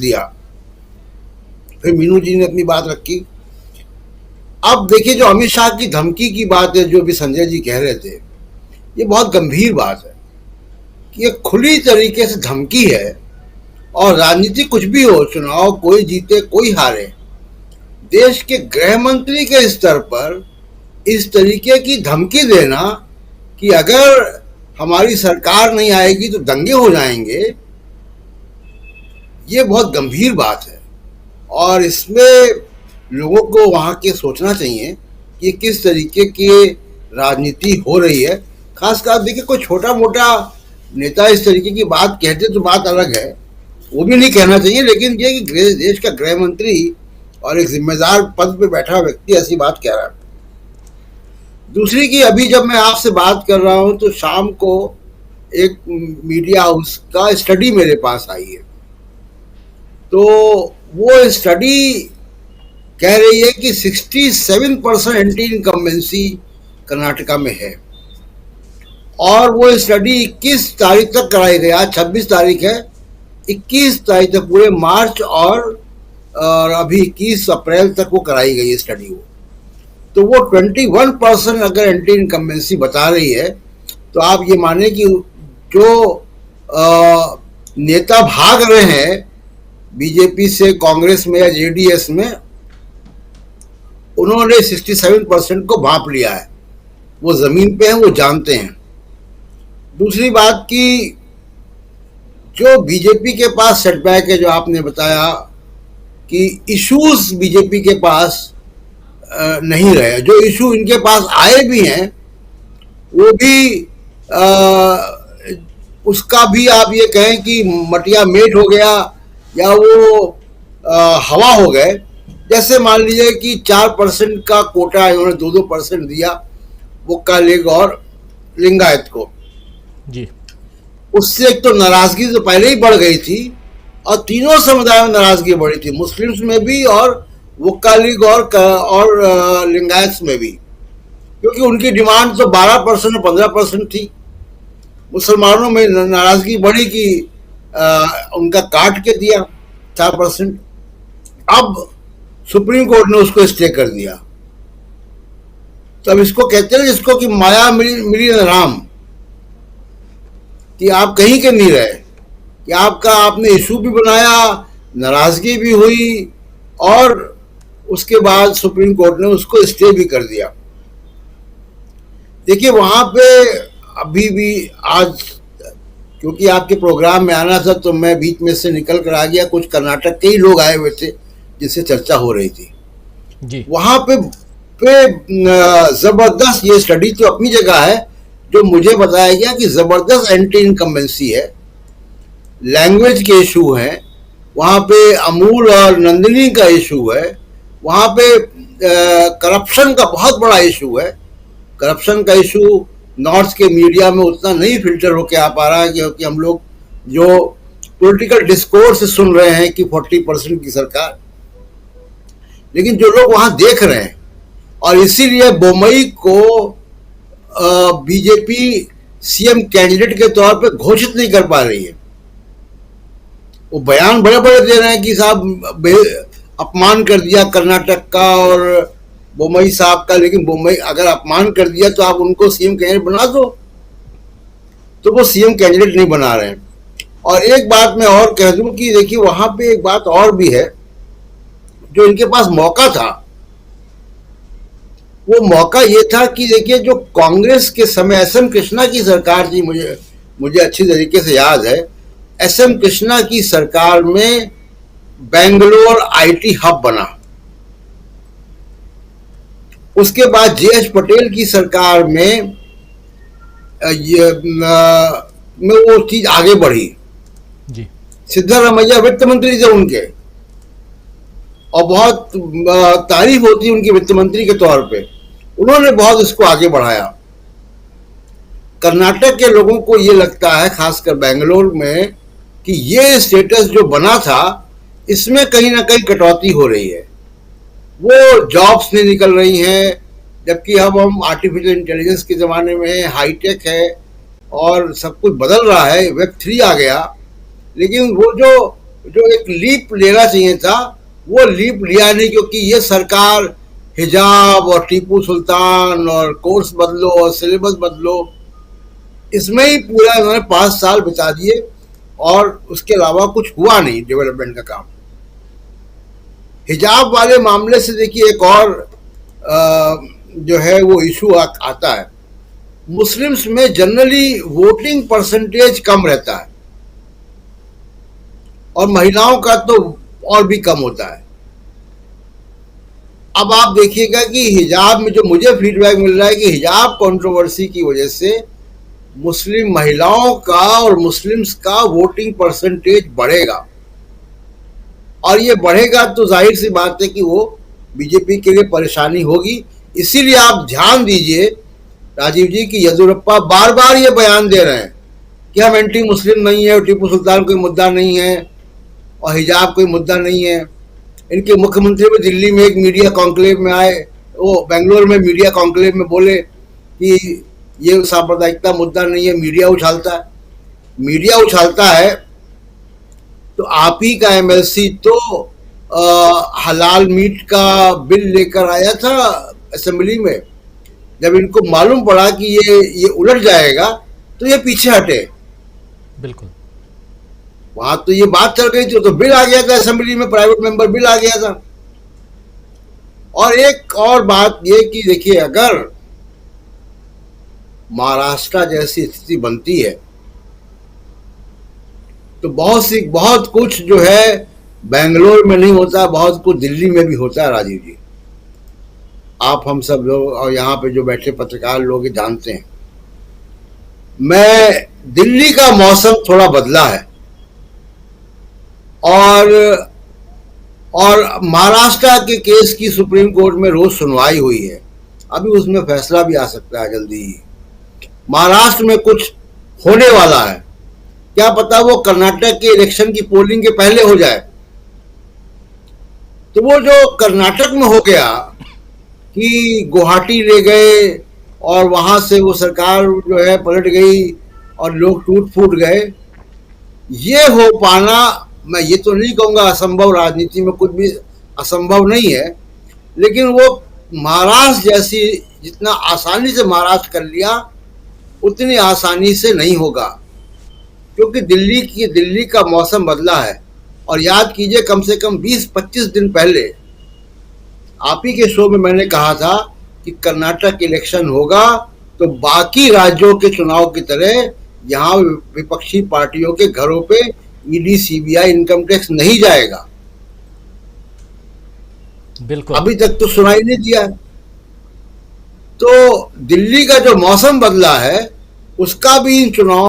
दिया। फिर मीनू जी ने अपनी बात रखी। अब देखिए, जो अमित शाह की धमकी की बात है, जो भी संजय जी कह रहे थे, ये बहुत गंभीर बात है कि ये खुली तरीके से धमकी है। और राजनीति कुछ भी हो, चुनाव कोई जीते कोई हारे, देश के गृह मंत्री के स्तर पर इस तरीके की धमकी देना कि अगर हमारी सरकार नहीं आएगी तो दंगे हो जाएंगे, ये बहुत गंभीर बात है। और इसमें लोगों को वहाँ के सोचना चाहिए कि किस तरीके की राजनीति हो रही है। खासकर देखिए, कोई छोटा मोटा नेता इस तरीके की बात कहते तो बात अलग है, वो भी नहीं कहना चाहिए, लेकिन ये कि देश का गृह मंत्री और एक जिम्मेदार पद पे बैठा व्यक्ति ऐसी बात कह रहा है। दूसरी की, अभी जब मैं आपसे बात कर रहा हूं तो शाम को एक मीडिया हाउस का स्टडी मेरे पास आई है। तो वो स्टडी कह रही है कि 67% एंटी इनकम्बेंसी कर्नाटका में है। और वो स्टडी 21 तारीख तक कराई गई। आज 26 तारीख है, 21 तारीख तक, पूरे मार्च और अभी 21 अप्रैल तक वो कराई गई स्टडी। वो तो वो 21% अगर एंटी इनकम्बेंसी बता रही है, तो आप ये माने कि जो नेता भाग रहे हैं बीजेपी से कांग्रेस में या जेडीएस में, उन्होंने 67% को भांप लिया है। वो जमीन पे हैं, वो जानते हैं। दूसरी बात की, जो बीजेपी के पास सेटबैक है, जो आपने बताया कि इश्यूज बीजेपी के पास नहीं रहे, जो इशू इनके पास आए भी हैं वो भी उसका भी आप ये कहें कि मटिया मेट हो गया या वो हवा हो गए। जैसे मान लीजिए कि 4% का कोटा इन्होंने 2% दिया वोक्का लीग और लिंगायत को जी। उससे एक तो नाराजगी तो पहले ही बढ़ गई थी, और तीनों समुदायों में नाराजगी बढ़ी थी, मुस्लिम्स में भी और वोक्का लीग और लिंगायत में भी, क्योंकि उनकी डिमांड तो 12% और 15% थी। मुसलमानों में नाराजगी बढ़ी कि उनका काट के दिया 4%। अब सुप्रीम कोर्ट ने उसको स्टे कर दिया। तो अब इसको कहते हैं जिसको कि माया मिली राम, कि आप कहीं के नहीं रहे, कि आपने इशू भी बनाया, नाराजगी भी हुई, और उसके बाद सुप्रीम कोर्ट ने उसको स्टे भी कर दिया। देखिए, वहां पे अभी भी आज, क्योंकि आपके प्रोग्राम में आना था तो मैं बीच में से निकल कर आ गया, कुछ कर्नाटक के ही लोग आए हुए थे जिससे चर्चा हो रही थी जी। वहां पे जबरदस्त, ये स्टडी तो अपनी जगह है, जो मुझे बताया गया कि जबरदस्त एंटी इनकम्बेंसी है, लैंग्वेज के इशू हैं, वहां पे अमूल और नंदिनी का इशू है, वहां पे करप्शन का बहुत बड़ा इशू है। करप्शन का इशू नॉर्थ के मीडिया में उतना नहीं फिल्टर होके आ पा रहा है, क्योंकि हम लोग जो पॉलिटिकल डिस्कोर्स सुन रहे हैं कि 40% की सरकार, लेकिन जो लोग वहां देख रहे हैं, और इसीलिए बोम्मई को बीजेपी सीएम कैंडिडेट के तौर पे घोषित नहीं कर पा रही है। वो बयान बड़े बड़े दे रहे हैं कि साहब अपमान कर दिया कर्नाटक का और बोम्मई साहब का, लेकिन बोम्मई अगर अपमान कर दिया तो आप उनको सीएम कैंडिडेट बना दो, तो वो सीएम कैंडिडेट नहीं बना रहे हैं। और एक बात मैं और कह दूं कि देखिए, वहां पे एक बात और भी है, जो इनके पास मौका था, वो मौका ये था कि देखिए, जो कांग्रेस के समय SM कृष्णा की सरकार थी, मुझे अच्छी तरीके से याद है, SM कृष्णा की सरकार में बेंगलोर IT हब बना। उसके बाद JH पटेल की सरकार में वो चीज आगे बढ़ी जी। सिद्धारमैया वित्त मंत्री थे उनके, और बहुत तारीफ होती है उनकी वित्त मंत्री के तौर पे, उन्होंने बहुत इसको आगे बढ़ाया। कर्नाटक के लोगों को ये लगता है, खासकर बेंगलोर में, कि ये स्टेटस जो बना था, इसमें कहीं ना कहीं कटौती हो रही है, वो जॉब्स नहीं निकल रही हैं, जबकि अब हम आर्टिफिशियल इंटेलिजेंस के ज़माने में, हाईटेक है और सब कुछ बदल रहा है, Web 3 आ गया, लेकिन वो जो जो एक लीप लेना चाहिए था वो लीप लिया नहीं, क्योंकि ये सरकार हिजाब और टीपू सुल्तान और कोर्स बदलो और सिलेबस बदलो, इसमें ही पूरा उन्होंने 5 साल बिता दिए और उसके अलावा कुछ हुआ नहीं डेवलपमेंट का काम। हिजाब वाले मामले से देखिए एक और जो है वो इशू आता है। मुस्लिम्स में जनरली वोटिंग परसेंटेज कम रहता है और महिलाओं का तो और भी कम होता है। अब आप देखिएगा कि हिजाब में जो मुझे फीडबैक मिल रहा है कि हिजाब कंट्रोवर्सी की वजह से मुस्लिम महिलाओं का और मुस्लिम्स का वोटिंग परसेंटेज बढ़ेगा, और ये बढ़ेगा तो जाहिर सी बात है कि वो बीजेपी के लिए परेशानी होगी। इसीलिए आप ध्यान दीजिए राजीव जी की येदियुरप्पा बार बार ये बयान दे रहे हैं कि हम एंटी मुस्लिम नहीं है, टीपू सुल्तान कोई मुद्दा नहीं है और हिजाब कोई मुद्दा नहीं है। इनके मुख्यमंत्री भी दिल्ली में एक मीडिया कॉन्क्लेव में आए, वो बेंगलोर में मीडिया कॉन्क्लेव में बोले कि ये सांप्रदायिकता मुद्दा नहीं है, मीडिया उछालता है। मीडिया उछालता है तो आप ही का एमएलसी तो हलाल मीट का बिल लेकर आया था असेंबली में। जब इनको मालूम पड़ा कि ये उलट जाएगा तो ये पीछे हटे। बिल्कुल, वहां तो ये बात चल गई थी, तो बिल आ गया था असेंबली में, प्राइवेट मेंबर बिल आ गया था। और एक और बात ये कि देखिए अगर महाराष्ट्र जैसी स्थिति बनती है तो बहुत कुछ जो है बेंगलोर में नहीं होता, बहुत कुछ दिल्ली में भी होता है राजीव जी। आप हम सब लोग और यहाँ पे जो बैठे पत्रकार लोग जानते हैं। मैं दिल्ली का मौसम थोड़ा बदला है और महाराष्ट्र के केस की सुप्रीम कोर्ट में रोज सुनवाई हुई है, अभी उसमें फैसला भी आ सकता है जल्दी ही। महाराष्ट्र में कुछ होने वाला है, क्या पता वो कर्नाटक के इलेक्शन की पोलिंग के पहले हो जाए। तो वो जो कर्नाटक में हो गया कि गुवाहाटी ले गए और वहां से वो सरकार जो है पलट गई और लोग टूट फूट गए, ये हो पाना, मैं ये तो नहीं कहूंगा असंभव, राजनीति में कुछ भी असंभव नहीं है, लेकिन वो महाराष्ट्र जैसी जितना आसानी से महाराष्ट्र कर लिया उतनी आसानी से नहीं होगा, क्योंकि दिल्ली का मौसम बदला है। और याद कीजिए कम से कम 20-25 दिन पहले आप ही के शो में मैंने कहा था कि कर्नाटक इलेक्शन होगा तो बाकी राज्यों के चुनाव की तरह यहाँ विपक्षी पार्टियों के घरों पे ईडी, सीबीआई, इनकम टैक्स नहीं जाएगा। बिल्कुल, अभी तक तो सुनाई नहीं दिया। तो दिल्ली का जो मौसम बदला है उसका भी इन चुनाव